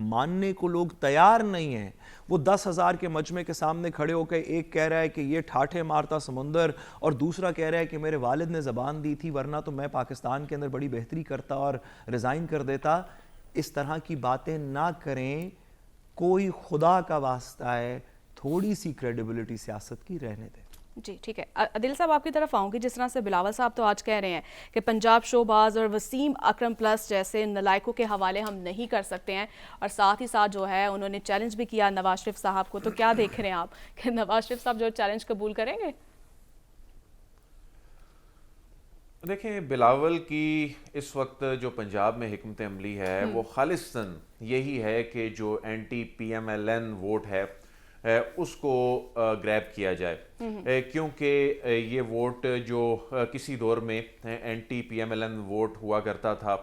ماننے کو لوگ تیار نہیں ہیں. وہ 10,000 کے مجمع کے سامنے کھڑے ہو کے ایک کہہ رہا ہے کہ یہ ٹھاٹھے مارتا سمندر, اور دوسرا کہہ رہا ہے کہ میرے والد نے زبان دی تھی ورنہ تو میں پاکستان کے اندر بڑی بہتری کرتا اور ریزائن کر دیتا. اس طرح کی باتیں نہ کریں, کوئی خدا کا واسطہ ہے تھوڑی سی کریڈیبلٹی سیاست کی رہنے دیں. جی ٹھیک ہے. عادل صاحب آپ کی طرف آؤں گی. جس طرح سے بلاول صاحب تو آج کہہ رہے ہیں کہ پنجاب شوباز اور وسیم اکرم پلس جیسے نلائکوں کے حوالے ہم نہیں کر سکتے ہیں, اور ساتھ ہی ساتھ جو ہے انہوں نے چیلنج بھی کیا نواز شریف صاحب کو, تو کیا دیکھ رہے ہیں آپ کہ نواز شریف صاحب جو چیلنج قبول کریں گے؟ دیکھیں, بلاول کی اس وقت جو پنجاب میں حکمت عملی ہے وہ خالصاً یہی ہے کہ جو anti P M L N vote ہے اس کو گریب کیا جائے, کیونکہ یہ ووٹ جو کسی دور میں anti P M L N vote ہوا کرتا تھا,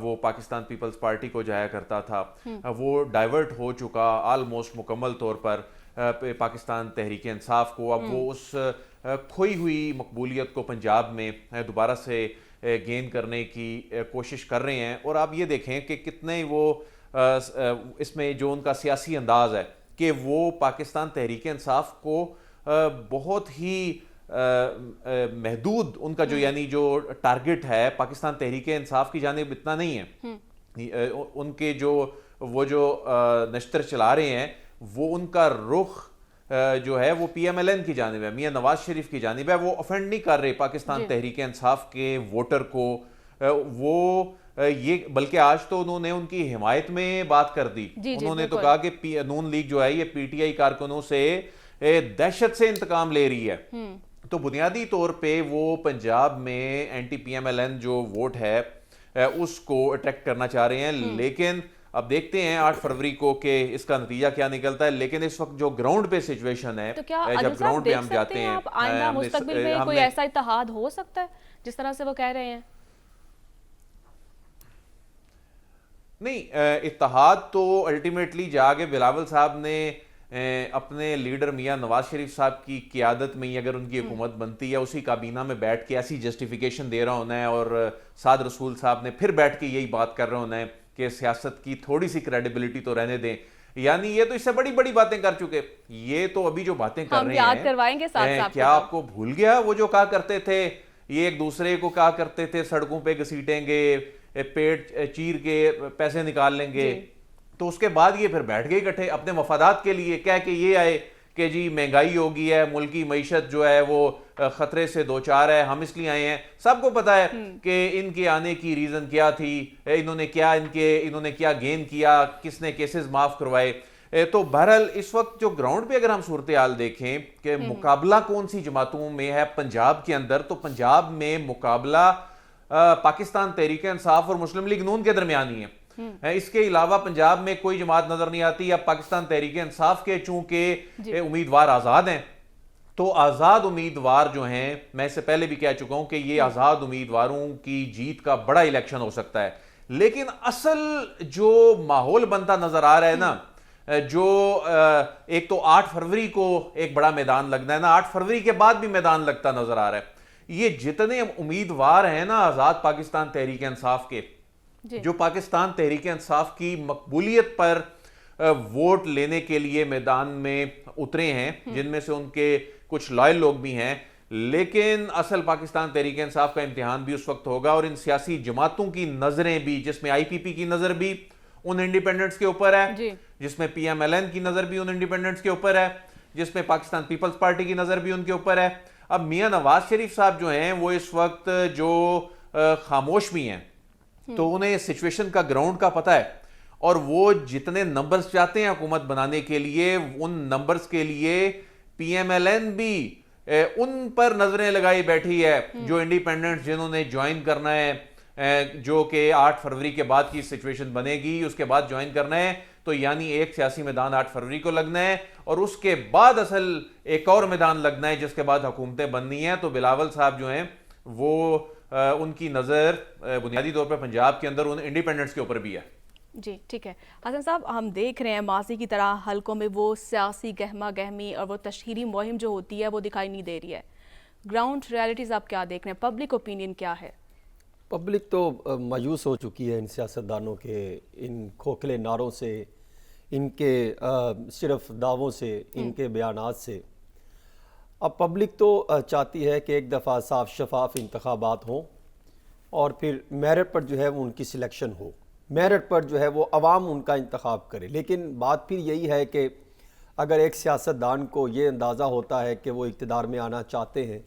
وہ پاکستان پیپلز پارٹی کو جایا کرتا تھا, وہ ڈائیورٹ ہو چکا آلموسٹ مکمل طور پر پاکستان تحریک انصاف کو. اب وہ اس کھوئی ہوئی مقبولیت کو پنجاب میں دوبارہ سے گین کرنے کی کوشش کر رہے ہیں. اور آپ یہ دیکھیں کہ کتنے وہ اس میں جو ان کا سیاسی انداز ہے کہ وہ پاکستان تحریک انصاف کو بہت ہی محدود, ان کا جو یعنی جو ٹارگٹ ہے پاکستان تحریک انصاف کی جانب اتنا نہیں ہے. ان کے جو وہ جو نشتر چلا رہے ہیں وہ ان کا رخ جو ہے وہ پی ایم ایل این کی جانب ہے, میاں نواز شریف کی جانب ہے. وہ افینڈ نہیں کر رہے پاکستان تحریک انصاف کے ووٹر کو, وہ یہ بلکہ آج تو انہوں نے ان کی حمایت میں بات کر دی. انہوں نے تو کہا کہ نون لیگ جو ہے یہ پی ٹی آئی کارکنوں سے دہشت سے انتقام لے رہی ہے. تو بنیادی طور پہ وہ پنجاب میں anti P M L N جو ووٹ ہے اس کو اٹریکٹ کرنا چاہ رہے ہیں. لیکن اب دیکھتے ہیں 8 فروری کو کہ اس کا نتیجہ کیا نکلتا ہے. لیکن اس وقت جو گراؤنڈ پہ سچویشن ہے, جب گراؤنڈ پہ ہم جاتے ہیں, آئندہ مستقبل میں کوئی ایسا اتحاد ہو سکتا ہے جس طرح سے وہ کہہ رہے ہیں؟ نہیں, اتحاد تو الٹیمیٹلی جا کے بلاول صاحب نے اپنے لیڈر میاں نواز شریف صاحب کی قیادت میں ہی اگر ان کی حکومت بنتی ہے, اسی کابینہ میں بیٹھ کے ایسی جسٹیفیکیشن دے رہا ہونا ہے, اور سعد رسول صاحب نے پھر بیٹھ کے یہی بات کر رہا ہونا ہے کہ سیاست کی تھوڑی سی کریڈیبلٹی تو رہنے دیں. یعنی یہ تو اس سے بڑی بڑی باتیں کر چکے. یہ تو ابھی جو باتیں کر رہے ہیں, کیا آپ کو بھول گیا وہ جو کہا کرتے تھے, یہ ایک دوسرے کو کہا کرتے تھے سڑکوں پہ گھسیٹیں گے, پیٹ چیر کے پیسے نکال لیں گے. تو اس کے بعد یہ پھر بیٹھ گئے اکٹھے اپنے مفادات کے لیے, کہہ کے یہ آئے کہ جی مہنگائی ہو گئی ہے, ملکی معیشت جو ہے وہ خطرے سے دوچار ہے, ہم اس لیے آئے ہیں. سب کو پتا ہے کہ ان کے آنے کی ریزن کیا تھی, انہوں نے کیا گین کیا, کس نے کیسز معاف کروائے. تو بہرحال اس وقت جو گراؤنڈ پہ اگر ہم صورتحال دیکھیں کہ مقابلہ کون سی جماعتوں میں ہے پنجاب کے اندر, تو پنجاب میں مقابلہ پاکستان تحریک انصاف اور مسلم لیگ نون کے درمیان ہی ہے. اس کے علاوہ پنجاب میں کوئی جماعت نظر نہیں آتی. اب پاکستان تحریک انصاف کے چونکہ امیدوار آزاد ہیں, تو آزاد امیدوار جو ہیں, میں اس سے پہلے بھی کہہ چکا ہوں کہ یہ آزاد امیدواروں کی جیت کا بڑا الیکشن ہو سکتا ہے. لیکن اصل جو ماحول بنتا نظر آ رہا ہے نا, جو ایک تو 8 فروری کو ایک بڑا میدان لگنا ہے نا, 8 فروری کے بعد بھی میدان لگتا نظر آ رہا ہے. یہ جتنے امیدوار ہیں نا آزاد پاکستان تحریک انصاف کے, جو پاکستان تحریک انصاف کی مقبولیت پر ووٹ لینے کے لیے میدان میں اترے ہیں, جن میں سے ان کے کچھ لائل لوگ بھی ہیں, لیکن اصل پاکستان تحریک انصاف کا امتحان بھی اس وقت ہوگا. اور ان سیاسی جماعتوں کی نظریں بھی, جس میں آئی پی پی کی نظر بھی ان انڈیپینڈنٹس کے اوپر ہے, جس میں پی ایم ایل این کی نظر بھی ان انڈیپینڈنٹس کے اوپر ہے, جس میں پاکستان پیپلز پارٹی کی نظر بھی ان کے اوپر ہے. اب میاں نواز شریف صاحب جو ہیں وہ اس وقت جو خاموش بھی ہیں, تو انہیں سچویشن کا گراؤنڈ کا پتہ ہے, اور وہ جتنے نمبرز چاہتے ہیں حکومت بنانے کے لیے, ان نمبرز کے لیے پی ایم ایل این بھی ان پر نظریں لگائی بیٹھی ہے, جو انڈیپینڈنٹس جنہوں نے جوائن کرنا ہے, جو کہ 8 فروری کے بعد کی سچویشن بنے گی اس کے بعد جوائن کرنا ہے. تو یعنی ایک سیاسی میدان 8 فروری کو لگنا ہے, اور اس کے بعد اصل ایک اور میدان لگنا ہے جس کے بعد حکومتیں بننی ہیں. تو بلاول صاحب جو ہیں وہ ان کی نظر بنیادی طور پر پنجاب کے اندر ان انڈیپینڈنٹس کے اوپر بھی ہے. جی ٹھیک ہے. حسن صاحب, ہم دیکھ رہے ہیں ماضی کی طرح حلقوں میں وہ سیاسی گہما گہمی اور وہ تشہیری مہم جو ہوتی ہے وہ دکھائی نہیں دے رہی ہے. گراؤنڈ ریالٹیز آپ کیا دیکھ رہے ہیں, پبلک اوپینین کیا ہے؟ پبلک تو مایوس ہو چکی ہے ان سیاستدانوں کے ان کھوکھلے نعروں سے، ان کے صرف دعووں سے، ان کے بیانات سے۔ اب پبلک تو چاہتی ہے کہ ایک دفعہ صاف شفاف انتخابات ہوں اور پھر میرٹ پر جو ہے وہ ان کی سلیکشن ہو، میرٹ پر جو ہے وہ عوام ان کا انتخاب کرے۔ لیکن بات پھر یہی ہے کہ اگر ایک سیاستدان کو یہ اندازہ ہوتا ہے کہ وہ اقتدار میں آنا چاہتے ہیں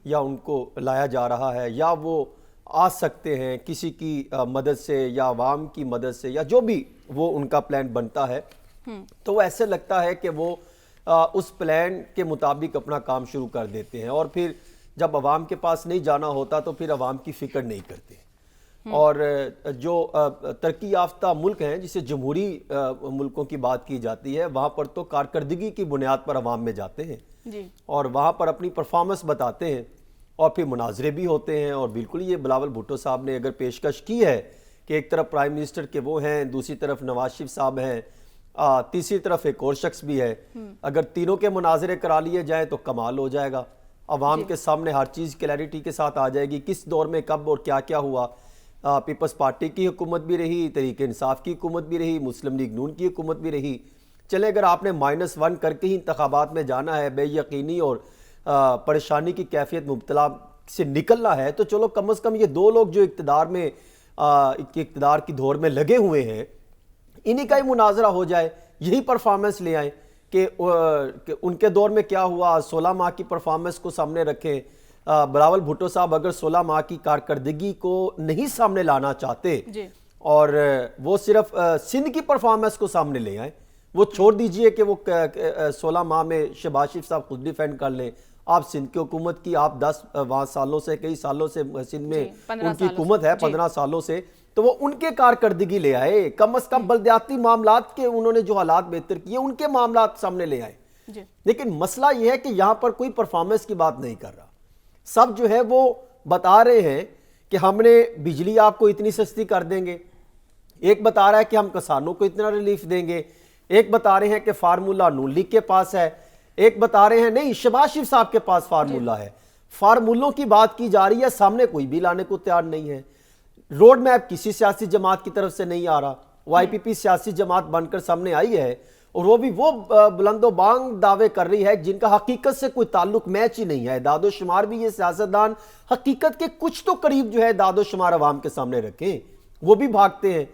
یا ان کو لایا جا رہا ہے یا وہ آ سکتے ہیں کسی کی مدد سے یا عوام کی مدد سے یا جو بھی وہ ان کا پلان بنتا ہے، تو وہ ایسے لگتا ہے کہ وہ اس پلان کے مطابق اپنا کام شروع کر دیتے ہیں، اور پھر جب عوام کے پاس نہیں جانا ہوتا تو پھر عوام کی فکر نہیں کرتے۔ اور جو ترقی یافتہ ملک ہیں جسے جمہوری ملکوں کی بات کی جاتی ہے، وہاں پر تو کارکردگی کی بنیاد پر عوام میں جاتے ہیں اور وہاں پر اپنی پرفارمنس بتاتے ہیں اور پھر مناظرے بھی ہوتے ہیں۔ اور بالکل یہ بلاول بھٹو صاحب نے اگر پیشکش کی ہے کہ ایک طرف پرائم منسٹر کے وہ ہیں، دوسری طرف نواز شریف صاحب ہیں، تیسری طرف ایک اور شخص بھی ہے، اگر تینوں کے مناظرے کرا لیے جائیں تو کمال ہو جائے گا، عوام کے سامنے ہر چیز کلیئرٹی کے ساتھ آ جائے گی، کس دور میں کب اور کیا کیا ہوا۔ پیپلز پارٹی کی حکومت بھی رہی، تحریک انصاف کی حکومت بھی رہی، مسلم لیگ نون کی حکومت بھی رہی۔ چلے اگر آپ نے -1 کر کے ہی انتخابات میں جانا ہے، بے یقینی اور پریشانی کی کیفیت مبتلا سے نکلنا ہے، تو چلو کم از کم یہ دو لوگ جو اقتدار کی دور میں لگے ہوئے ہیں، انہی کا ہی مناظرہ ہو جائے، یہی پرفارمنس لے آئیں کہ ان کے دور میں کیا ہوا، 16 ماہ کی پرفارمنس کو سامنے رکھیں۔ بلاول بھٹو صاحب اگر 16 ماہ کی کارکردگی کو نہیں سامنے لانا چاہتے اور وہ صرف سندھ کی پرفارمنس کو سامنے لے آئیں، وہ چھوڑ دیجئے کہ وہ 16 ماہ میں شہباز شریف صاحب خود ڈیفینڈ کر لیں، آپ سندھ کی حکومت کی، آپ 10 سالوں سے کئی سالوں سے سندھ میں ان کی حکومت ہے، 15 سالوں سے، تو وہ ان کے کارکردگی لے آئے، کم از کم بلدیاتی معاملات کے انہوں نے جو حالات بہتر کیے ان کے معاملات سامنے لے آئے۔ لیکن مسئلہ یہ ہے کہ یہاں پر کوئی پرفارمنس کی بات نہیں کر رہا، سب جو ہے وہ بتا رہے ہیں کہ ہم نے بجلی آپ کو اتنی سستی کر دیں گے، ایک بتا رہا ہے کہ ہم کسانوں کو اتنا ریلیف دیں گے، ایک بتا رہے ہیں کہ فارمولہ نون لیگ کے پاس ہے، ایک بتا رہے ہیں نہیں شہباز شریف صاحب کے پاس فارمولہ ہے۔ فارمولوں کی بات کی جا رہی ہے، سامنے کوئی بھی لانے کو تیار نہیں ہے۔ روڈ میپ کسی سیاسی جماعت کی طرف سے نہیں آ رہا، وائی پی پی سیاسی جماعت بن کر سامنے آئی ہے اور وہ بھی وہ بلند و بانگ دعوے کر رہی ہے جن کا حقیقت سے کوئی تعلق میچ ہی نہیں ہے۔ اعداد و شمار بھی یہ سیاستدان حقیقت کے کچھ تو قریب جو ہے اعداد و شمار عوام کے سامنے رکھیں، وہ بھی بھاگتے ہیں۔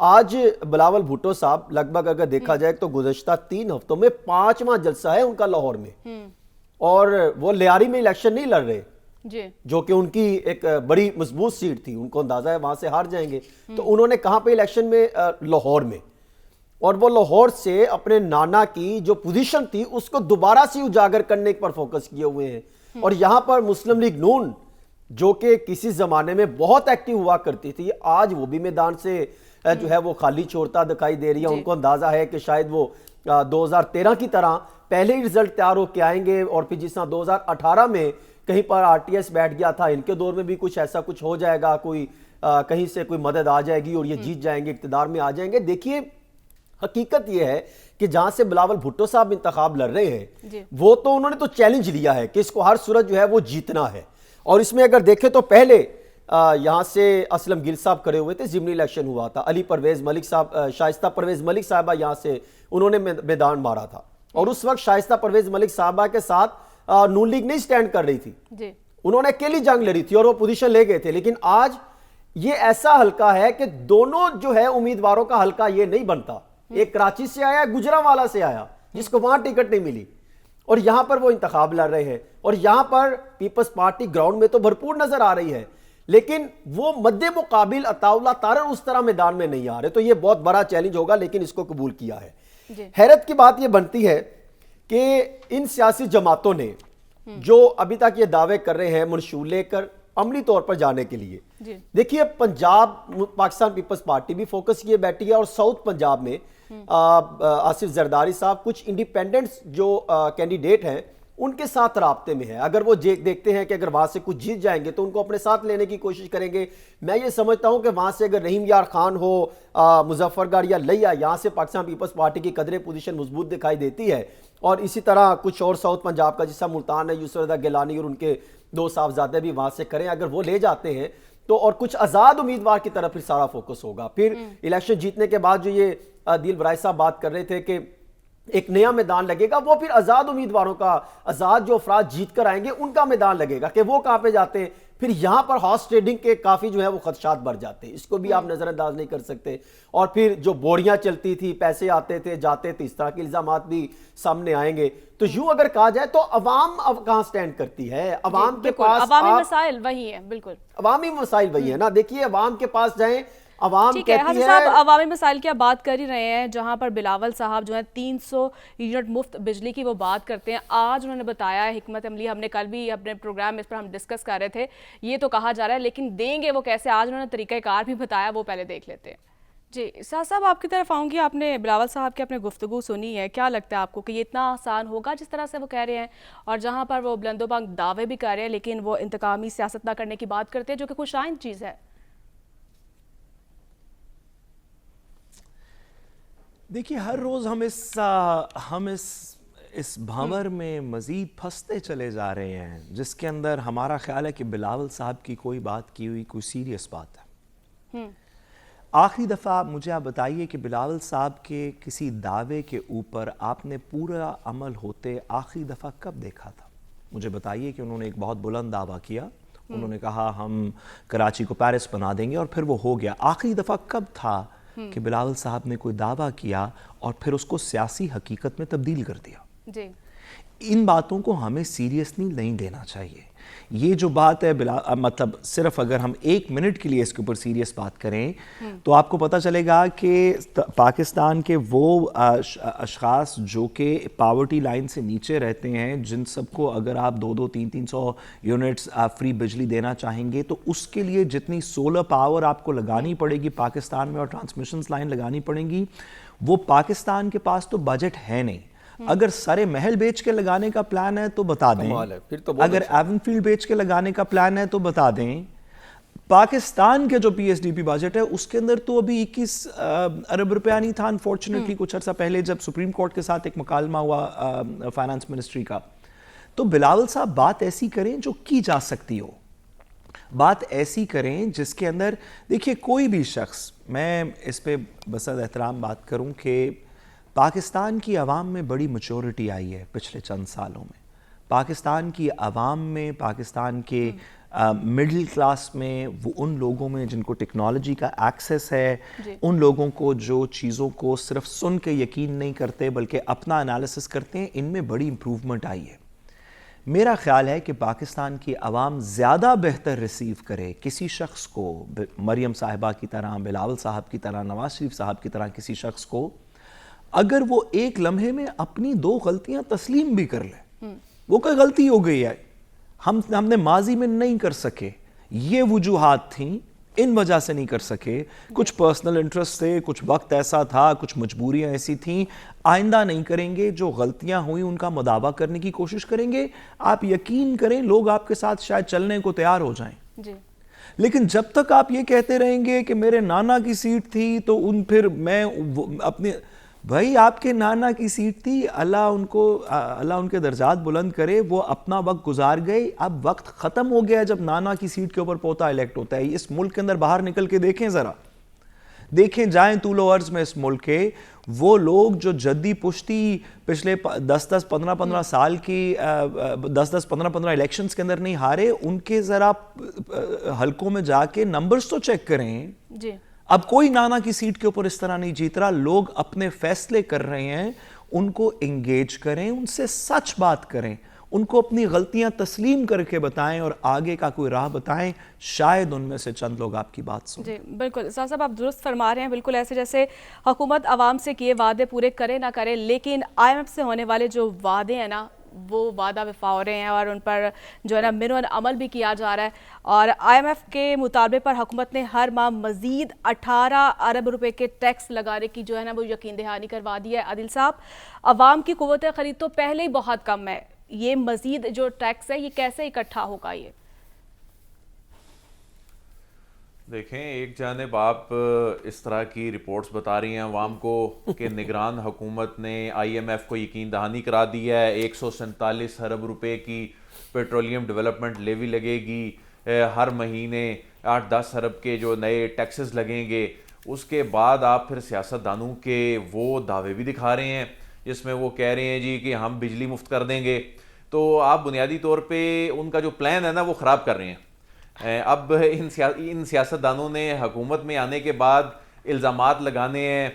آج بلاول بھٹو صاحب لگ بھگ اگر دیکھا جائے تو گزشتہ 3 ہفتوں میں 5واں جلسہ ہے ان کا لاہور میں، اور وہ لیاری میں الیکشن نہیں لڑ رہے جو کہ ان کی ایک بڑی مضبوط سیٹ تھی، ان کو اندازہ ہے وہاں سے ہار جائیں گے، تو انہوں نے کہاں پہ الیکشن میں لاہور میں، اور وہ لاہور سے اپنے نانا کی جو پوزیشن تھی اس کو دوبارہ سے اجاگر کرنے پر فوکس کیے ہوئے ہیں۔ اور یہاں پر مسلم لیگ نون جو کہ کسی زمانے میں بہت ایکٹیو ہوا کرتی تھی، آج وہ بھی میدان سے جو ہے وہ خالی چھوڑتا دکھائی دے رہی ہے۔ ان کو اندازہ ہے کہ شاید وہ 2013 کی طرح پہلے ہی رزلٹ تیار ہو کے آئیں گے، اور پھر جس طرح 2018 میں کہیں پر آر ٹی ایس بیٹھ گیا تھا، ان کے دور میں بھی کچھ ایسا کچھ ہو جائے گا، کوئی کہیں سے کوئی مدد آ جائے گی اور یہ جیت جائیں گے، اقتدار میں آ جائیں گے۔ دیکھیے حقیقت یہ ہے کہ جہاں سے بلاول بھٹو صاحب انتخاب لڑ رہے ہیں، وہ تو انہوں نے تو چیلنج لیا ہے کہ اس کو ہر صورت جو ہے وہ جیتنا ہے، اور اس میں اگر دیکھیں تو پہلے یہاں سے اسلم گل صاحب کھڑے ہوئے تھے، ضمنی الیکشن ہوا تھا، علی پرویز ملک صاحب، شائستہ پرویز ملک صاحبہ یہاں سے انہوں نے میدان مارا تھا، اور اس وقت شائستہ پرویز ملک صاحبہ کے ساتھ نون لیگ نہیں سٹینڈ کر رہی تھی، انہوں نے اکیلی جنگ لڑی تھی اور وہ پوزیشن لے گئے تھے۔ لیکن آج یہ ایسا حلقہ ہے کہ دونوں جو ہے امیدواروں کا حلقہ یہ نہیں بنتا، ایک کراچی سے آیا، گجرانوالہ سے آیا جس کو وہاں ٹکٹ نہیں ملی، اور یہاں پر وہ انتخاب لڑ رہے ہیں، اور یہاں پر پیپلز پارٹی گراؤنڈ میں تو بھرپور نظر آ رہی ہے، لیکن وہ مد مقابل عطاءاللہ تارڑ اس طرح میدان میں نہیں آ رہے، تو یہ بہت بڑا چیلنج ہوگا، لیکن اس کو قبول کیا ہے۔ حیرت کی بات یہ بنتی ہے کہ ان سیاسی جماعتوں نے جو ابھی تک یہ دعوے کر رہے ہیں منشور لے کر عملی طور پر جانے کے لیے، دیکھیے پنجاب پاکستان پیپلز پارٹی بھی فوکس کیے بیٹھی ہے، اور ساؤتھ پنجاب میں آصف زرداری صاحب کچھ انڈیپینڈنٹس جو کینڈیڈیٹ ہیں ان کے ساتھ رابطے میں ہے، اگر وہ دیکھتے ہیں کہ اگر وہاں سے کچھ جیت جائیں گے تو ان کو اپنے ساتھ لینے کی کوشش کریں گے۔ میں یہ سمجھتا ہوں کہ وہاں سے اگر رحیم یار خان ہو، مظفر گڑھ یا لیا، یہاں سے پاکستان پیپلز پارٹی کی قدرے پوزیشن مضبوط دکھائی دیتی ہے، اور اسی طرح کچھ اور ساؤتھ پنجاب کا جیسا ملتان ہے، یوسف رضا گیلانی اور ان کے 2 صاحبزادے بھی وہاں سے کریں، اگر وہ لے جاتے ہیں تو اور کچھ آزاد امیدوار کی طرف پھر سارا فوکس ہوگا. پھر الیکشن جیتنے کے بعد جو یہ دل برائے صاحب بات کر رہے تھے کہ ایک نیا میدان لگے گا, وہ پھر آزاد امیدواروں کا, آزاد جو افراد جیت کر آئیں گے ان کا میدان لگے گا کہ وہ کہاں پہ جاتے ہیں. پھر یہاں پر ہارس ٹریڈنگ کے کافی جو ہے وہ خدشات بڑھ جاتے ہیں, اس کو بھی آپ نظر انداز نہیں کر سکتے. اور پھر جو بوریاں چلتی تھی, پیسے آتے تھے جاتے تھے, اس طرح کے الزامات بھی سامنے آئیں گے. تو یوں اگر کہا جائے تو عوام اب کہاں سٹینڈ کرتی ہے, عوام کے پاس عوامی مسائل وہی ہیں. بالکل عوامی مسائل وہی ہیں نا. دیکھیے عوام کے پاس جائیں, عوام ٹھیک ہے. کہتی حسن ہے صاحب عوامی مسائل کی آپ بات کر ہی رہے ہیں, جہاں پر بلاول صاحب جو ہیں 300 یونٹ مفت بجلی کی وہ بات کرتے ہیں. آج انہوں نے بتایا ہے حکمت عملی, ہم نے کل بھی اپنے پروگرام میں اس پر ہم ڈسکس کر رہے تھے, یہ تو کہا جا رہا ہے لیکن دیں گے وہ کیسے, آج انہوں نے طریقہ کار بھی بتایا, وہ پہلے دیکھ لیتے ہیں. جی ساز صاحب آپ کی طرف آؤں گی, آپ نے بلاول صاحب کی اپنے گفتگو سنی ہے, کیا لگتا ہے آپ کو کہ یہ اتنا آسان ہوگا جس طرح سے وہ کہہ رہے ہیں, اور جہاں پر وہ بلند و بانگ دعوے بھی کر رہے ہیں لیکن وہ انتقامی سیاست نہ کرنے کی بات کرتے ہیں جو کہ خوش آئند چیز ہے. دیکھیے ہر روز ہم اس بھنور میں مزید پھنستے چلے جا رہے ہیں, جس کے اندر ہمارا خیال ہے کہ بلاول صاحب کی کوئی بات کی ہوئی کوئی سیریس بات ہے. آخری دفعہ مجھے آپ بتائیے کہ بلاول صاحب کے کسی دعوے کے اوپر آپ نے پورا عمل ہوتے آخری دفعہ کب دیکھا تھا؟ مجھے بتائیے کہ انہوں نے ایک بہت بلند دعویٰ کیا, انہوں نے کہا ہم کراچی کو پیرس بنا دیں گے, اور پھر وہ ہو گیا. آخری دفعہ کب تھا کہ بلاول صاحب نے کوئی دعویٰ کیا اور پھر اس کو سیاسی حقیقت میں تبدیل کر دیا؟ جی ان باتوں کو ہمیں سیریسلی نہیں لینا چاہیے. یہ جو بات ہے مطلب صرف اگر ہم 1 منٹ کے لیے اس کے اوپر سیریس بات کریں تو آپ کو پتہ چلے گا کہ پاکستان کے وہ اشخاص جو کہ پاورٹی لائن سے نیچے رہتے ہیں, جن سب کو اگر آپ 200 300 یونٹس فری بجلی دینا چاہیں گے تو اس کے لیے جتنی سولر پاور آپ کو لگانی پڑے گی پاکستان میں اور ٹرانسمیشنز لائن لگانی پڑیں گی, وہ پاکستان کے پاس تو بجٹ ہے نہیں. اگر سارے محل بیچ کے لگانے کا پلان ہے تو بتا دیں, اگر ایون فیلڈ بیچ کے لگانے کا پلان ہے تو بتا دیں. پاکستان کے جو P S D P budget ہے اس کے اندر تو ابھی 21 ارب روپیہ نہیں تھا انفارچونیٹلی, کچھ عرصہ پہلے جب سپریم کورٹ کے ساتھ ایک مکالمہ ہوا فائنانس منسٹری کا. تو بلاول صاحب بات ایسی کریں جو کی جا سکتی ہو, بات ایسی کریں جس کے اندر دیکھیے کوئی بھی شخص, میں اس پہ بصد احترام بات کروں کہ پاکستان کی عوام میں بڑی میچورٹی آئی ہے پچھلے چند سالوں میں. پاکستان کی عوام میں, پاکستان کے مڈل کلاس میں, وہ ان لوگوں میں جن کو ٹیکنالوجی کا ایکسیس ہے, ان لوگوں کو جو چیزوں کو صرف سن کے یقین نہیں کرتے بلکہ اپنا انالیسس کرتے ہیں, ان میں بڑی امپروومنٹ آئی ہے. میرا خیال ہے کہ پاکستان کی عوام زیادہ بہتر ریسیو کرے کسی شخص کو, مریم صاحبہ کی طرح, بلاول صاحب کی طرح, نواز شریف صاحب کی طرح کسی شخص کو, اگر وہ ایک لمحے میں اپنی 2 غلطیاں تسلیم بھی کر لے. وہ کوئی غلطی ہو گئی ہے, ہم نے ماضی میں نہیں کر سکے, یہ وجوہات تھیں, ان وجہ سے نہیں کر سکے, کچھ پرسنل انٹرسٹ تھے, کچھ وقت ایسا تھا, کچھ مجبوریاں ایسی تھیں, آئندہ نہیں کریں گے. جو غلطیاں ہوئیں ان کا مداوع کرنے کی کوشش کریں گے. آپ یقین کریں لوگ آپ کے ساتھ شاید چلنے کو تیار ہو جائیں. لیکن جب تک آپ یہ کہتے رہیں گے کہ میرے نانا کی سیٹ تھی تو پھر میں اپنے, بھائی آپ کے نانا کی سیٹ تھی, اللہ ان کے درجات بلند کرے, وہ اپنا وقت گزار گئے. اب وقت ختم ہو گیا جب نانا کی سیٹ کے اوپر پوتا الیکٹ ہوتا ہے. اس ملک کے اندر باہر نکل کے دیکھیں, ذرا دیکھیں, جائیں طول و عرض میں اس ملک کے, وہ لوگ جو جدی پشتی پچھلے 10-15 سال کی 10-15 الیکشنز کے اندر نہیں ہارے, ان کے ذرا حلقوں میں جا کے نمبرز تو چیک کریں. جی اب کوئی نانا کی سیٹ کے اوپر اس طرح نہیں جیت رہا, لوگ اپنے فیصلے کر رہے ہیں, ان کو انگیج کریں, ان سے سچ بات کریں, ان کو اپنی غلطیاں تسلیم کر کے بتائیں اور آگے کا کوئی راہ بتائیں, شاید ان میں سے چند لوگ آپ کی بات سنیں. جی بالکل صاحب آپ درست فرما رہے ہیں, بالکل ایسے جیسے حکومت عوام سے کیے وعدے پورے کرے نہ کرے, لیکن IMF سے ہونے والے جو وعدے ہیں نا وہ وعدہ وفا ہو رہے ہیں اور ان پر جو ہے نا منون عمل بھی کیا جا رہا ہے. اور IMF کے مطالبے پر حکومت نے ہر ماہ مزید 18 ارب روپے کے ٹیکس لگانے کی جو ہے نا وہ یقین دہانی کروا دی ہے. عادل صاحب, عوام کی قوت خرید تو پہلے ہی بہت کم ہے, یہ مزید جو ٹیکس ہے یہ کیسے اکٹھا ہوگا؟ یہ دیکھیں, ایک جانب آپ اس طرح کی رپورٹس بتا رہی ہیں عوام کو کہ نگران حکومت نے IMF کو یقین دہانی کرا دی ہے, 147 ارب روپے کی پیٹرولیم ڈیولپمنٹ لیوی لگے گی, ہر مہینے 8-10 ارب کے جو نئے ٹیکسز لگیں گے، اس کے بعد آپ پھر سیاستدانوں کے وہ دعوے بھی دکھا رہے ہیں جس میں وہ کہہ رہے ہیں جی کہ ہم بجلی مفت کر دیں گے. تو آپ بنیادی طور پہ ان کا جو پلان ہے نا وہ خراب کر رہے ہیں. اب ان سیاستدانوں نے حکومت میں آنے کے بعد الزامات لگانے ہیں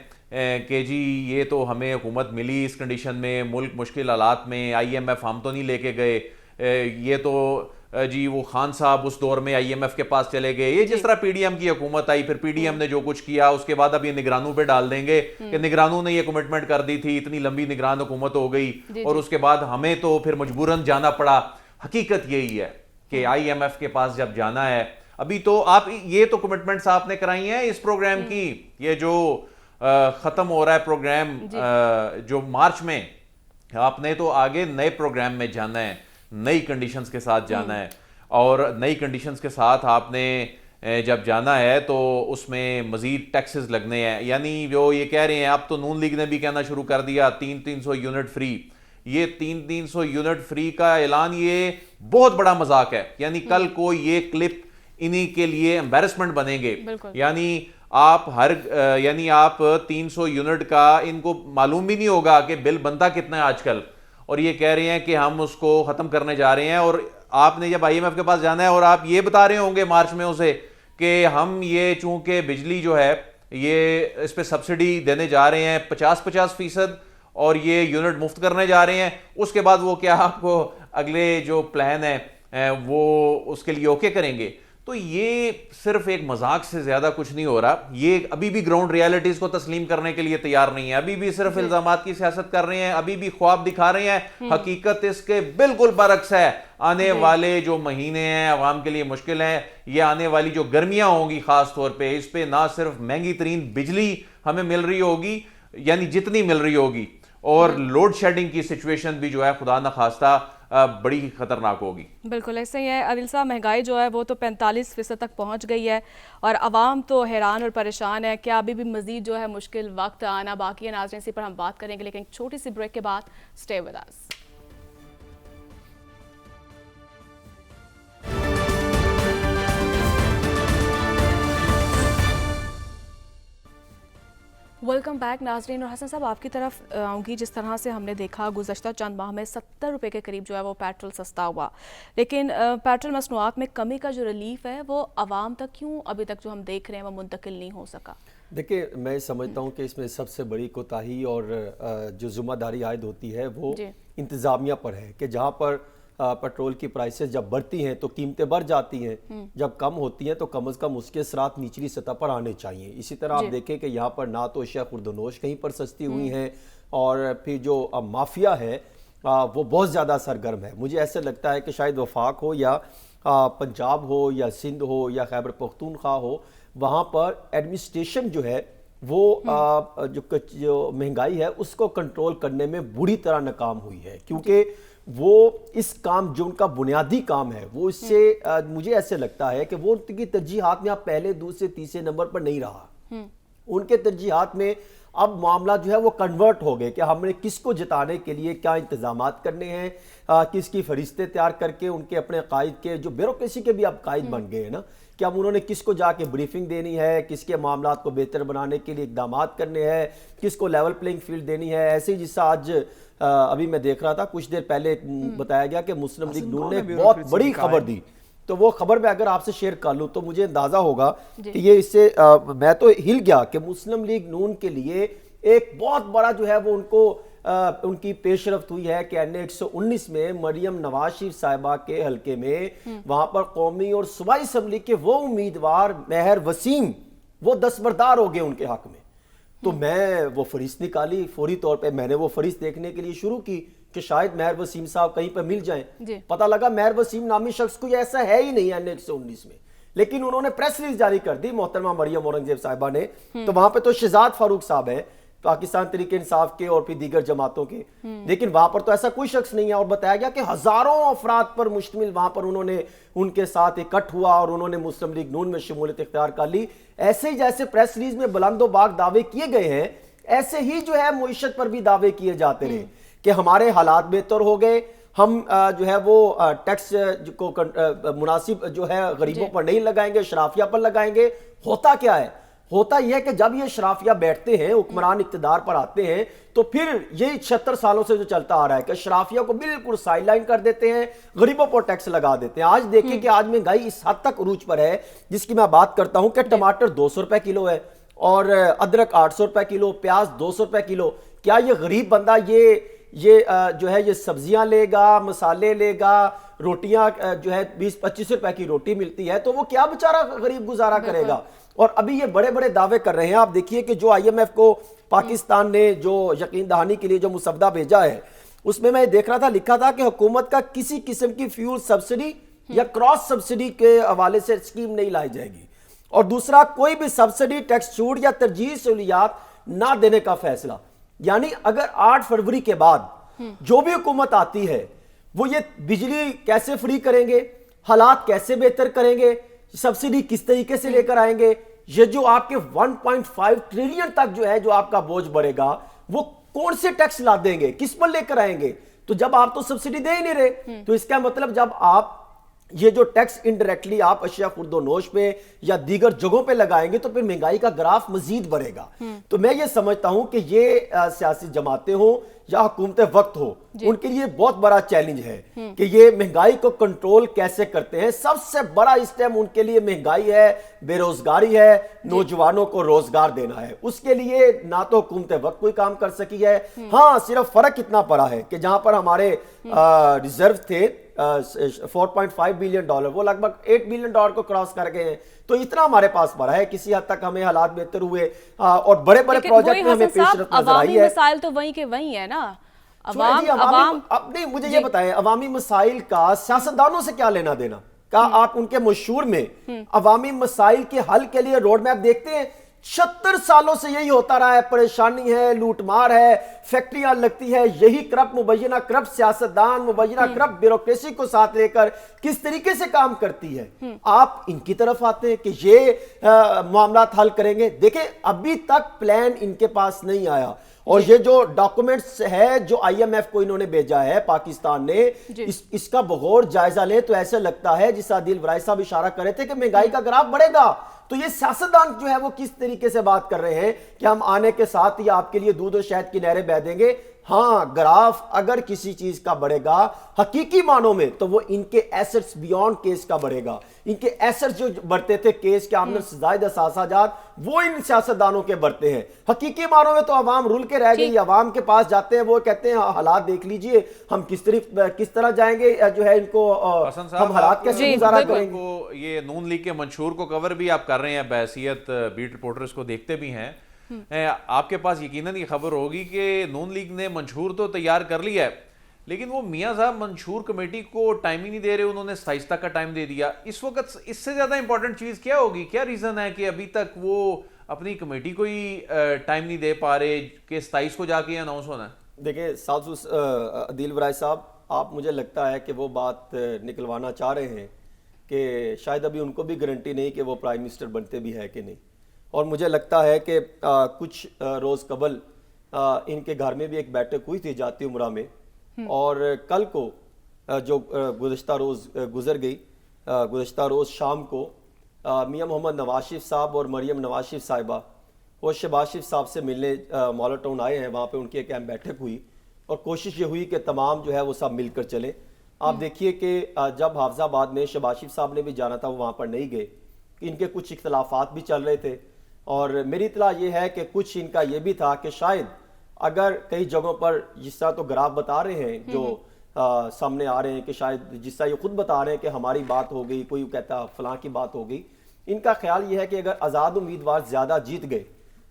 کہ جی یہ تو ہمیں حکومت ملی اس کنڈیشن میں، ملک مشکل حالات میں، IMF ہم تو نہیں لے کے گئے، یہ تو جی وہ خان صاحب اس دور میں IMF کے پاس چلے گئے. یہ جس طرح PDM کی حکومت آئی، پھر PDM نے جو کچھ کیا اس کے بعد اب یہ نگرانوں پہ ڈال دیں گے کہ نگرانوں نے یہ کمٹمنٹ کر دی تھی، اتنی لمبی نگران حکومت ہو گئی اور اس کے بعد ہمیں تو پھر مجبوراً جانا پڑا. حقیقت یہی ہے کہ IMF کے پاس جب جانا ہے، ابھی تو آپ یہ تو کمٹمنٹس آپ نے کرائی ہیں اس پروگرام کی، یہ جو ختم ہو رہا ہے پروگرام جو مارچ میں، آپ نے تو آگے نئے پروگرام میں جانا ہے، نئی کنڈیشنز کے ساتھ جانا ہے. اور نئی کنڈیشنز کے ساتھ آپ نے جب جانا ہے تو اس میں مزید ٹیکسز لگنے ہیں. یعنی جو یہ کہہ رہے ہیں، اب تو نون لیگ نے بھی کہنا شروع کر دیا 300 یونٹ فری. یہ 300 یونٹ فری کا اعلان یہ بہت بڑا مذاق ہے. یعنی کل کو یہ کلپ انہی کے لیے امبیرسمنٹ بنیں گے. یعنی آپ یعنی آپ 300 یونٹ کا ان کو معلوم بھی نہیں ہوگا کہ بل بنتا کتنا ہے آج کل، اور یہ کہہ رہے ہیں کہ ہم اس کو ختم کرنے جا رہے ہیں. اور آپ نے جب IMF کے پاس جانا ہے اور آپ یہ بتا رہے ہوں گے مارچ میں اسے کہ ہم یہ چونکہ بجلی جو ہے یہ اس پہ سبسڈی دینے جا رہے ہیں 50% اور یہ یونٹ مفت کرنے جا رہے ہیں، اس کے بعد وہ کیا آپ کو اگلے جو پلان ہے وہ اس کے لیے اوکے کریں گے. تو یہ صرف ایک مذاق سے زیادہ کچھ نہیں ہو رہا. یہ ابھی بھی گراؤنڈ ریالٹیز کو تسلیم کرنے کے لیے تیار نہیں ہے، ابھی بھی صرف الزامات کی سیاست کر رہے ہیں، ابھی بھی خواب دکھا رہے ہیں. حقیقت اس کے بالکل برعکس ہے. آنے والے جو مہینے ہیں عوام کے لیے مشکل ہیں. یہ آنے والی جو گرمیاں ہوں گی خاص طور پہ، اس پہ نہ صرف مہنگی ترین بجلی ہمیں مل رہی ہوگی، یعنی جتنی مل رہی ہوگی، اور لوڈ شیڈنگ کی سچویشن بھی جو ہے خدا نخواستہ بڑی خطرناک ہوگی. بالکل ایسے ہی ہے عادل صاحب. مہنگائی جو ہے وہ تو 45% تک پہنچ گئی ہے اور عوام تو حیران اور پریشان ہے. کیا ابھی بھی مزید جو ہے مشکل وقت آنا باقی ہے؟ ناظرین اسی پر ہم بات کریں گے، لیکن ایک چھوٹی سی بریک کے بعد stay with us. Welcome back ناظرین. اور حسن صاحب آپ کی طرف آؤں گی. جس طرح سے ہم نے دیکھا گزشتہ چند ماہ میں 70 روپے کے قریب جو ہے وہ پیٹرول سستا ہوا، لیکن پیٹرول مصنوعات میں کمی کا جو ریلیف ہے وہ عوام تک کیوں ابھی تک جو ہم دیکھ رہے ہیں وہ منتقل نہیں ہو سکا؟ دیکھیں، میں سمجھتا ہوں کہ اس میں سب سے بڑی کوتاہی اور جو ذمہ داری عائد ہوتی ہے وہ انتظامیہ پر ہے کہ جہاں پر پیٹرول کی پرائسز جب بڑھتی ہیں تو قیمتیں بڑھ جاتی ہیں، جب کم ہوتی ہیں تو کم از کم اس کے اثرات نچلی سطح پر آنے چاہیے. اسی طرح آپ دیکھیں کہ یہاں پر نہ تو اشیاء خوردونوش کہیں پر سستی ہوئی ہیں، اور پھر جو مافیا ہے وہ بہت زیادہ سرگرم ہے. مجھے ایسے لگتا ہے کہ شاید وفاق ہو یا پنجاب ہو یا سندھ ہو یا خیبر پختونخوا ہو، وہاں پر ایڈمنسٹریشن جو ہے وہ جو مہنگائی ہے اس کو کنٹرول کرنے میں بری طرح ناکام ہوئی ہے. کیونکہ وہ اس کام جو ان کا بنیادی کام ہے وہ اس سے مجھے ایسے لگتا ہے کہ وہ ان کی ترجیحات میں اب پہلے دوسرے تیسرے نمبر پر نہیں رہا. ان کے ترجیحات میں اب معاملہ جو ہے وہ کنورٹ ہو گئے کہ ہم نے کس کو جتانے کے لیے کیا انتظامات کرنے ہیں، کس کی فہرستیں تیار کر کے ان کے اپنے قائد کے جو بیوروکریسی کے بھی اب قائد بن گئے ہیں نا، کہ اب انہوں نے کس کو جا کے بریفنگ دینی ہے، کس کے معاملات کو بہتر بنانے کے لیے اقدامات کرنے ہیں، کس کو لیول پلینگ فیلڈ دینی ہے. ایسے ہی جس سے آج ابھی میں دیکھ رہا تھا کچھ دیر پہلے بتایا گیا کہ مسلم لیگ نون نے بہت بڑی خبر دی. تو وہ خبر میں اگر آپ سے شیئر کر لوں تو مجھے اندازہ ہوگا کہ یہ اس سے میں تو ہل گیا کہ مسلم لیگ نون کے لیے ایک بہت بڑا جو ہے وہ ان کی پیش رفت ہوئی ہے کہ NA-119 میں مریم نواز شریف صاحبہ کے حلقے میں وہاں پر قومی اور صوبائی اسمبلی کے وہ امیدوار مہر وسیم وہ دستبردار ہو گئے ان کے حق میں. تو میں وہ فہرست نکالی، فوری طور پہ میں نے وہ فہرست دیکھنے کے لیے شروع کی کہ شاید مہر وسیم صاحب کہیں پہ مل جائیں. پتہ لگا مہر وسیم نامی شخص کوئی ایسا ہے ہی نہیں NA-119 میں، لیکن انہوں نے پریس ریلیز جاری کر دی محترمہ مریم اورنگزیب صاحبہ نے. تو وہاں پہ تو شہزاد فاروق صاحب ہیں پاکستان تحریک انصاف کے اور پھر دیگر جماعتوں کے، لیکن وہاں پر تو ایسا کوئی شخص نہیں ہے. اور بتایا گیا کہ ہزاروں افراد پر مشتمل وہاں پر انہوں نے ان کے ساتھ اکٹھ ہوا اور انہوں نے مسلم لیگ نون میں شمولیت اختیار کر لی. ایسے ہی جیسے پریس ریلیز میں بلند و باغ دعوے کیے گئے ہیں، ایسے ہی جو ہے معیشت پر بھی دعوے کیے جاتے رہے کہ ہمارے حالات بہتر ہو گئے، ہم جو ہے وہ ٹیکس کو مناسب جو ہے غریبوں پر نہیں لگائیں گے، شرافیہ پر لگائیں گے. ہوتا کیا ہے؟ ہوتا یہ ہے کہ جب یہ شرافیہ بیٹھتے ہیں، حکمران اقتدار پر آتے ہیں، تو پھر یہی 76 سالوں سے جو چلتا آ رہا ہے کہ شرافیہ کو بالکل سائیڈ لائن کر دیتے ہیں، غریبوں پر ٹیکس لگا دیتے ہیں. آج دیکھیں کہ آج مہنگائی اس حد تک عروج پر ہے جس کی میں بات کرتا ہوں کہ ٹماٹر 200 روپے کلو ہے اور ادرک 800 روپے کلو، پیاز 200 روپے کلو. کیا یہ غریب بندہ یہ جو ہے یہ سبزیاں لے گا، مسالے لے گا، روٹیاں جو ہے 20-25 روپے کی روٹی ملتی ہے تو وہ کیا بیچارہ غریب گزارا کرے گا؟ اور ابھی یہ بڑے بڑے دعوے کر رہے ہیں. آپ دیکھیے کہ جو آئی ایم ایف کو پاکستان نے جو یقین دہانی کے لیے جو مسودہ بھیجا ہے، اس میں دیکھ رہا تھا، لکھا تھا کہ حکومت کا کسی قسم کی فیول سبسڈی یا کراس سبسڈی کے حوالے سے اسکیم نہیں لائی جائے گی. اور دوسرا، کوئی بھی سبسڈی، ٹیکس چھوٹ یا ترجیحی سہولیات نہ دینے کا فیصلہ. یعنی اگر 8 فروری کے بعد جو بھی حکومت آتی ہے وہ یہ بجلی کیسے فری کریں گے، حالات کیسے بہتر کریں گے، سبسڈی کس طریقے سے لے کر آئیں گے، یہ جو آپ کے 1.5 ٹریلین تک جو ہے جو آپ کا بوجھ بڑھے گا وہ کون سے ٹیکس لا دیں گے، کس پر لے کر آئیں گے؟ تو جب آپ تو سبسڈی دے ہی نہیں رہے تو اس کا مطلب جب آپ یہ جو ٹیکس انڈائریکٹلی آپ اشیاء خرد و نوش پہ یا دیگر جگہوں پہ لگائیں گے تو پھر مہنگائی کا گراف مزید بڑھے گا. تو میں یہ سمجھتا ہوں کہ یہ سیاسی جماعتیں ہوں یا حکومت وقت ہو، ان کے لیے بہت بڑا چیلنج ہے کہ یہ مہنگائی کو کنٹرول کیسے کرتے ہیں. سب سے بڑا اس ٹائم ان کے لیے مہنگائی ہے، بے روزگاری ہے، نوجوانوں کو روزگار دینا ہے. اس کے لیے نہ تو حکومت وقت کوئی کام کر سکی ہے. ہاں، صرف فرق اتنا پڑا ہے کہ جہاں پر ہمارے ریزرو تھے 4.5 بلین ڈالر، وہ لگ بھگ 8 بلین ڈالر کو کراس کر گئے ہیں. تو اتنا ہمارے پاس پڑا ہے. کسی حد تک ہمیں حالات بہتر ہوئے اور بڑے بڑے پروجیکٹ میں ہمیں پیش رفت نظر آئی ہے. عوامی مسائل تو وہیں کے وہیں ہے نا. نہیں، مجھے یہ بتائیں، عوامی مسائل کا سیاستدانوں سے کیا لینا دینا؟ کہا آپ ان کے مشہور میں عوامی مسائل کے حل کے لیے روڈ میپ دیکھتے ہیں؟ 76 سالوں سے یہی ہوتا رہا ہے. پریشانی ہے، لوٹ مار ہے، فیکٹریاں لگتی ہے. یہی کرپٹ مبینہ کرپٹ سیاستدان، مبینہ کرپٹ بیوروکریسی کو ساتھ لے کر کس طریقے سے کام کرتی ہے. آپ ان کی طرف آتے ہیں کہ یہ معاملات حل کریں گے. دیکھیں، ابھی تک پلان ان کے پاس نہیں آیا. اور یہ جو ڈاکومنٹس ہے جو آئی ایم ایف کو انہوں نے بھیجا ہے پاکستان نے، اس کا بغور جائزہ لیں تو ایسے لگتا ہے جس عادل ورائے صاحب اشارہ کر رہے تھے کہ مہنگائی کا گراف بڑھے گا. تو یہ سیاستدان جو ہے وہ کس طریقے سے بات کر رہے ہیں کہ ہم آنے کے ساتھ ہی آپ کے لیے دودھ و شہد کی نہریں بہہ دیں گے. ہاں، گراف اگر کسی چیز کا بڑھے گا حقیقی معنوں میں تو وہ ان کے ایسٹس بیونڈ کیس کا بڑھے گا. ان کے ایسٹس جو بڑھتے تھے کیس کے آمدن سے زائد اثاثہ جات، وہ ان سیاستدانوں کے بڑھتے ہیں. حقیقی معنوں میں تو عوام رول کے رہ گئی. عوام کے پاس جاتے ہیں، وہ کہتے ہیں حالات دیکھ لیجئے، ہم کس طرح جائیں گے، جو ہے ان کو ہم حالات کیسے گزارا کریں گے. یہ نون لیگ کے منشور کو کور بھی آپ کر رہے ہیں بحیثیت بیٹ رپورٹرز کو دیکھتے بھی ہیں. آپ کے پاس یقیناً یہ خبر ہوگی کہ نون لیگ نے منشور تو تیار کر لیا ہے، لیکن وہ میاں صاحب منشور کمیٹی کو ٹائم ہی نہیں دے رہے. انہوں نے 27 تک کا ٹائم دے دیا. اس وقت اس سے زیادہ امپورٹنٹ چیز کیا ہوگی؟ کیا ریزن ہے کہ ابھی تک وہ اپنی کمیٹی کو ہی ٹائم نہیں دے پا رہے کہ 27 کو جا کے اناؤنس ہونا ہے؟ دیکھیں عادل ورائے صاحب، آپ مجھے لگتا ہے کہ وہ بات نکلوانا چاہ رہے ہیں کہ شاید ابھی ان کو بھی گارنٹی نہیں کہ وہ پرائم منسٹر بنتے بھی ہے کہ نہیں. اور مجھے لگتا ہے کہ کچھ روز قبل ان کے گھر میں بھی ایک بیٹھک ہوئی تھی جاتی عمرہ میں، اور کل کو جو گزشتہ روز گزر گئی، گزشتہ روز شام کو میاں محمد نواز شریف صاحب اور مریم نواز شریف صاحبہ وہ شہباز شریف صاحب سے ملنے مولا ٹاؤن آئے ہیں. وہاں پہ ان کی ایک اہم بیٹھک ہوئی اور کوشش یہ ہوئی کہ تمام جو ہے وہ سب مل کر چلیں. آپ دیکھیے کہ جب حافظ آباد میں شہباز شریف صاحب نے بھی جانا تھا وہ وہاں پر نہیں گئے. ان کے کچھ اختلافات بھی چل رہے تھے، اور میری اطلاع یہ ہے کہ کچھ ان کا یہ بھی تھا کہ شاید اگر کئی جگہوں پر جس طرح تو گراف بتا رہے ہیں جو سامنے آ رہے ہیں کہ شاید جس طرح یہ خود بتا رہے ہیں کہ ہماری بات ہو گئی، کوئی کہتا فلاں کی بات ہو گئی. ان کا خیال یہ ہے کہ اگر آزاد امیدوار زیادہ جیت گئے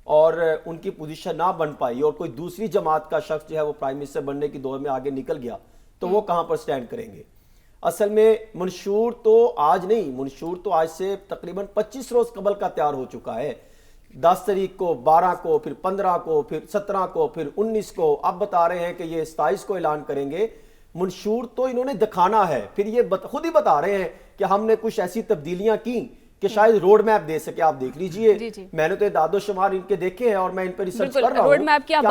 اور ان کی پوزیشن نہ بن پائی اور کوئی دوسری جماعت کا شخص جو ہے وہ پرائم منسٹر بننے کی دور میں آگے نکل گیا تو وہ کہاں پر سٹینڈ کریں گے. اصل میں منشور تو آج نہیں، منشور تو آج سے تقریباً 25 روز قبل کا تیار ہو چکا ہے. 10 تاریخ کو، 12 کو، پھر 15 کو، پھر 17 کو، پھر 19 کو، اب بتا رہے ہیں کہ یہ 27 کو اعلان کریں گے. منشور تو انہوں نے دکھانا ہے. پھر یہ خود ہی بتا رہے ہیں کہ ہم نے کچھ ایسی تبدیلیاں کی کہ شاید روڈ میپ دے سکے. آپ دیکھ لیجئے, جی. میں نے تو اعداد و شمار ان کے دیکھے ہیں اور میں ان پر ریسرچ کر رہا ہوں. روڈ میپ کی آپ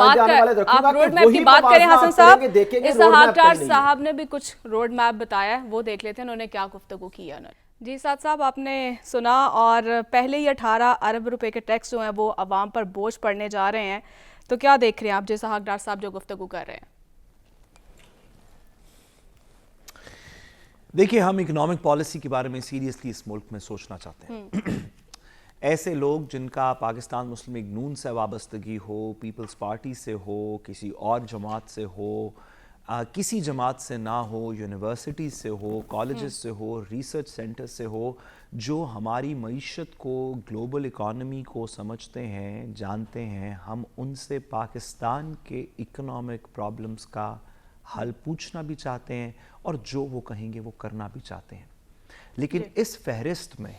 روڈ میپ کی بات کریں حسن صاحب, اسحاق ڈار صاحب نے بھی کچھ روڈ میپ بتایا ہے, وہ دیکھ لیتے ہیں انہوں نے کیا گفتگو کی ہے. جی سعد صاحب, آپ نے سنا, اور پہلے ہی 18 ارب روپے کے ٹیکس جو ہیں وہ عوام پر بوجھ پڑنے جا رہے ہیں, تو کیا دیکھ رہے ہیں آپ جیسا اسحاق ڈار صاحب جو گفتگو کر رہے ہیں؟ دیکھیے, ہم اکنامک پالیسی کے بارے میں سیریسلی اس ملک میں سوچنا چاہتے ہیں. ایسے لوگ جن کا پاکستان مسلم لیگ نون سے وابستگی ہو, پیپلز پارٹی سے ہو, کسی اور جماعت سے ہو, کسی جماعت سے نہ ہو, یونیورسٹی سے ہو, کالجز سے ہو, ریسرچ سینٹر سے ہو, جو ہماری معیشت کو, گلوبل اکانومی کو سمجھتے ہیں, جانتے ہیں, ہم ان سے پاکستان کے اکنامک پرابلمز کا حل پوچھنا بھی چاہتے ہیں, اور جو وہ کہیں گے وہ کرنا بھی چاہتے ہیں. لیکن اس فہرست میں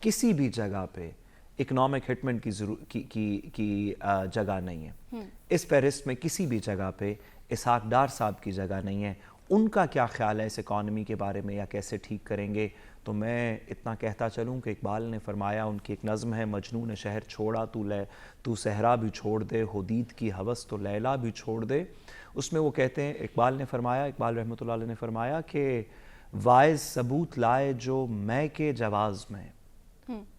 کسی بھی جگہ پہ اکنامک ہٹمنٹ کی جگہ نہیں ہے. اس فہرست میں کسی بھی جگہ پہ اسحاق ڈار صاحب کی جگہ نہیں ہے. ان کا کیا خیال ہے اس اکانومی کے بارے میں, یا کیسے ٹھیک کریں گے؟ تو میں اتنا کہتا چلوں کہ اقبال نے فرمایا, ان کی ایک نظم ہے, مجنون شہر چھوڑا تو صحرا بھی چھوڑ دے, حدید کی ہوس تو لیلا بھی چھوڑ دے. اس میں وہ کہتے ہیں, اقبال نے فرمایا, اقبال رحمۃ اللہ علیہ نے فرمایا کہ وائز ثبوت لائے جو میں کے جواز میں,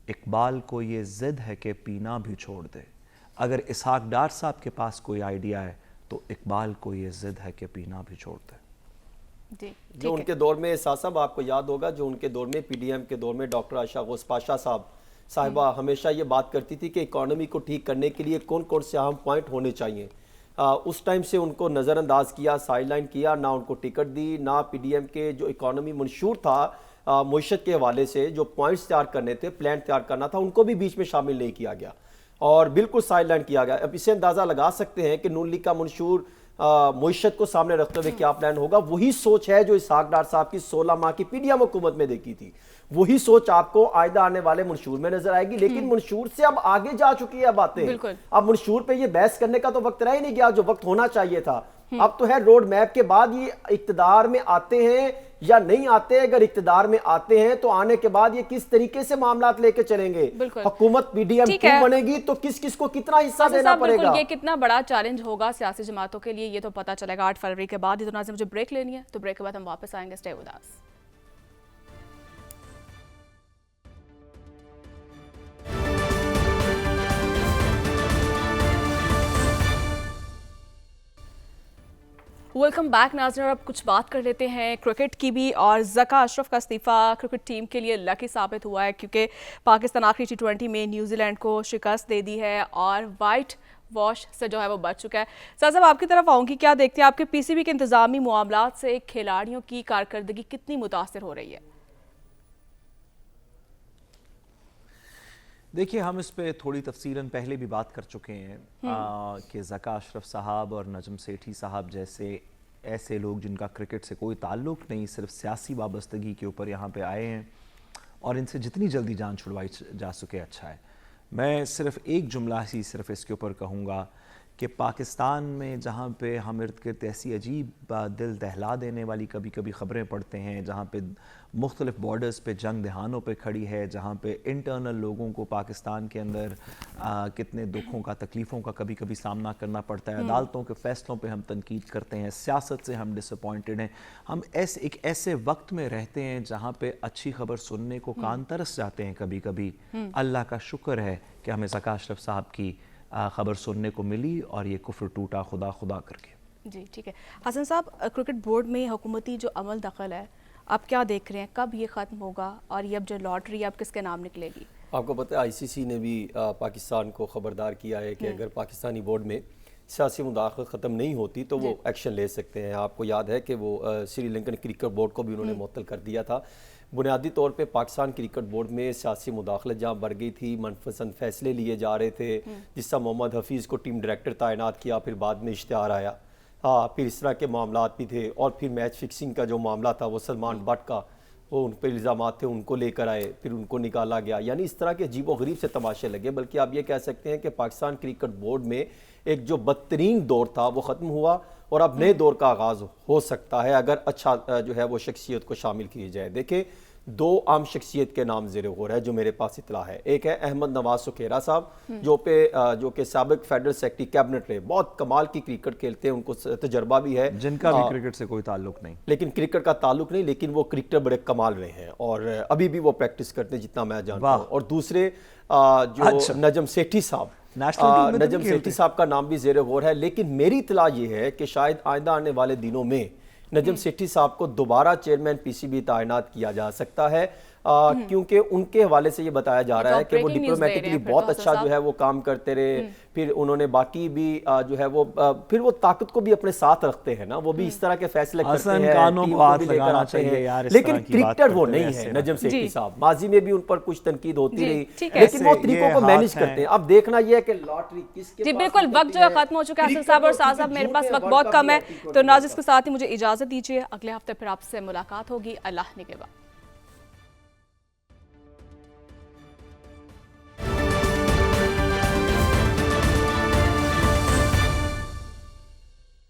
اقبال کو یہ ضد ہے کہ پینا بھی چھوڑ دے. اگر اسحاق ڈار صاحب کے پاس کوئی آئیڈیا ہے تو اقبال کو یہ ضد ہے کہ پینا بھی چھوڑ دے. جو ان کے دور میں صاحب, آپ کو یاد ہوگا, جو ان کے دور میں پی ڈی ایم کے دور میں ڈاکٹر عائشہ غوث پاشا صاحبہ ہمیشہ یہ بات کرتی تھی کہ اکانومی کو ٹھیک کرنے کے لیے کون کون سے اہم پوائنٹ ہونے چاہیے. اس ٹائم سے ان کو نظر انداز کیا, سائیڈ لائن کیا, نہ ان کو ٹکٹ دی, نہ پی ڈی ایم کے جو اکانومی منشور تھا معیشت کے حوالے سے جو پوائنٹس تیار کرنے تھے, پلان تیار کرنا تھا, ان کو بھی بیچ میں شامل نہیں کیا گیا اور بالکل سائیڈ لائن کیا گیا. اب اسے اندازہ لگا سکتے ہیں کہ نون لیگ کا منشور معیشت کو سامنے رکھتے ہوئے کیا پلان ہوگا. وہی سوچ ہے جو اسحاق ڈار صاحب کی 16 ماہ کی پی ڈی ایم حکومت میں دیکھی تھی, وہی سوچ آپ کو آئندہ آنے والے منشور میں نظر آئے گی. لیکن منشور سے اب آگے جا چکی ہے باتیں. اب منشور پہ یہ بحث کرنے کا تو وقت رہ ہی نہیں گیا جو وقت ہونا چاہیے تھا. اب تو ہے روڈ میپ کے بعد یہ اقتدار میں آتے ہیں یا نہیں آتے. اگر اقتدار میں آتے ہیں تو آنے کے بعد یہ کس طریقے سے معاملات لے کے چلیں گے. حکومت پی ڈی ایم کیوں بنے گی تو کس کس کو کتنا حصہ دینا پڑے گا. یہ کتنا بڑا چیلنج ہوگا سیاسی جماعتوں کے لیے, یہ تو پتہ چلے گا 8 فروری کے بعد. یہ تو ناظرین, مجھے بریک لینی ہے, تو بریک کے بعد ہم واپس آئیں گے. Stay with us. Welcome back ناظرین. اب کچھ بات کر لیتے ہیں کرکٹ کی بھی, اور ذکا اشرف کا استعفیٰ کرکٹ ٹیم کے لیے لکی ثابت ہوا ہے, کیونکہ پاکستان آخری T20 میں نیوزی لینڈ کو شکست دے دی ہے اور وائٹ واش سے جو ہے وہ بچ چکا ہے. صاحب آپ کی طرف آؤں گی, کیا دیکھتے ہیں آپ کے پی سی بی کے انتظامی معاملات سے کھلاڑیوں کی کارکردگی کتنی متاثر ہو رہی ہے؟ دیکھیے, ہم اس پہ تھوڑی تفصیلاً پہلے بھی بات کر چکے ہیں کہ ذکا اشرف صاحب اور نجم سیٹھی صاحب جیسے ایسے لوگ جن کا کرکٹ سے کوئی تعلق نہیں, صرف سیاسی وابستگی کے اوپر یہاں پہ آئے ہیں, اور ان سے جتنی جلدی جان چھڑوائی جا سکے اچھا ہے. میں صرف ایک جملہ ہی صرف اس کے اوپر کہوں گا کہ پاکستان میں جہاں پہ ہم ارد گرد ایسی عجیب دل دہلا دینے والی کبھی کبھی خبریں پڑھتے ہیں, جہاں پہ مختلف بارڈرز پہ جنگ دہانوں پہ کھڑی ہے, جہاں پہ انٹرنل لوگوں کو پاکستان کے اندر کتنے دکھوں کا, تکلیفوں کا کبھی کبھی سامنا کرنا پڑتا ہے, عدالتوں کے فیصلوں پہ ہم تنقید کرتے ہیں, سیاست سے ہم ڈس اپوائنٹڈ ہیں. ہم ایک ایسے وقت میں رہتے ہیں جہاں پہ اچھی خبر سننے کو کان ترس جاتے ہیں کبھی کبھی. اللہ کا شکر ہے کہ ہمیں ذکا اشرف صاحب کی خبر سننے کو ملی اور یہ کفر ٹوٹا خدا خدا کر کے. جی ٹھیک ہے. حسن صاحب, کرکٹ بورڈ میں حکومتی جو عمل دخل ہے, آپ کیا دیکھ رہے ہیں, کب یہ ختم ہوگا, اور یہ اب جو لاٹری اب کس کے نام نکلے گی؟ آپ کو پتہ ہے آئی سی سی نے بھی پاکستان کو خبردار کیا ہے کہ اگر پاکستانی بورڈ میں سیاسی مداخلت ختم نہیں ہوتی تو وہ ایکشن لے سکتے ہیں. آپ کو یاد ہے کہ وہ سری لنکن کرکٹ بورڈ کو بھی انہوں نے معطل کر دیا تھا. بنیادی طور پہ پاکستان کرکٹ بورڈ میں سیاسی مداخلت جہاں بڑھ گئی تھی, منپسند فیصلے لیے جا رہے تھے, جس سے محمد حفیظ کو ٹیم ڈائریکٹر تعینات کیا, پھر بعد میں اشتہار آیا, پھر اس طرح کے معاملات بھی تھے, اور پھر میچ فکسنگ کا جو معاملہ تھا وہ سلمان بٹ کا, وہ ان پہ الزامات تھے, ان کو لے کر آئے, پھر ان کو نکالا گیا. یعنی اس طرح کے عجیب و غریب سے تماشے لگے. بلکہ آپ یہ کہہ سکتے ہیں کہ پاکستان کرکٹ بورڈ میں ایک جو بدترین دور تھا وہ ختم ہوا, اور اب نئے دور کا آغاز ہو سکتا ہے اگر اچھا جو ہے وہ شخصیت کو شامل کی جائے. دیکھیں, دو عام شخصیت کے نام زیر غور ہے جو میرے پاس اطلاع ہے. ایک ہے احمد نواز سکھیرا صاحب جو کہ سابق فیڈرل سیکرٹری کیبنٹ رہے, بہت کمال کی کرکٹ کھیلتے ہیں, ان کو تجربہ بھی ہے, جن کا بھی کرکٹ سے کوئی تعلق نہیں, لیکن کرکٹ کا تعلق نہیں, لیکن وہ کرکٹر بڑے کمال رہے ہیں اور ابھی بھی وہ پریکٹس کرتے ہیں جتنا میں جانتا ہوں. اور دوسرے جو نجم سیٹھی صاحب, نجم سیٹھی صاحب کا نام بھی زیر غور ہے, لیکن میری اطلاع یہ ہے کہ شاید آئندہ آنے والے دنوں میں نجم سیٹھی صاحب کو دوبارہ چیئرمین پی سی بی تعینات کیا جا سکتا ہے, کیونکہ ان کے حوالے سے یہ بتایا جا رہا ہے کہ وہ ڈپلومیٹکلی بہت اچھا جو ہے وہ کام کرتے رہے, پھر انہوں نے باقی بھی جو ہے وہ پھر وہ طاقت کو بھی اپنے ساتھ رکھتے ہیں نا, وہ بھی اس طرح کے فیصلے کرتے ہیں, کانوں کو ہاتھ لگانا چاہیے یار, لیکن کرکٹر وہ نہیں ہے نجم سیٹھی صاحب. ماضی میں بھی ان پر کچھ تنقید ہوتی رہی, لیکن وہ طریقوں کو مینیج کرتے ہیں. اب دیکھنا یہ ہے کہ لاٹری کس کے. جی بالکل, وقت جو ہے ختم ہو چکا ہے حسن صاحب اور ساز صاحب, میرے پاس وقت بہت کم ہے, تو ناظرین کے ساتھ ہی مجھے اجازت دیجیے, اگلے ہفتے پھر آپ سے ملاقات ہوگی. اللہ نگہبان.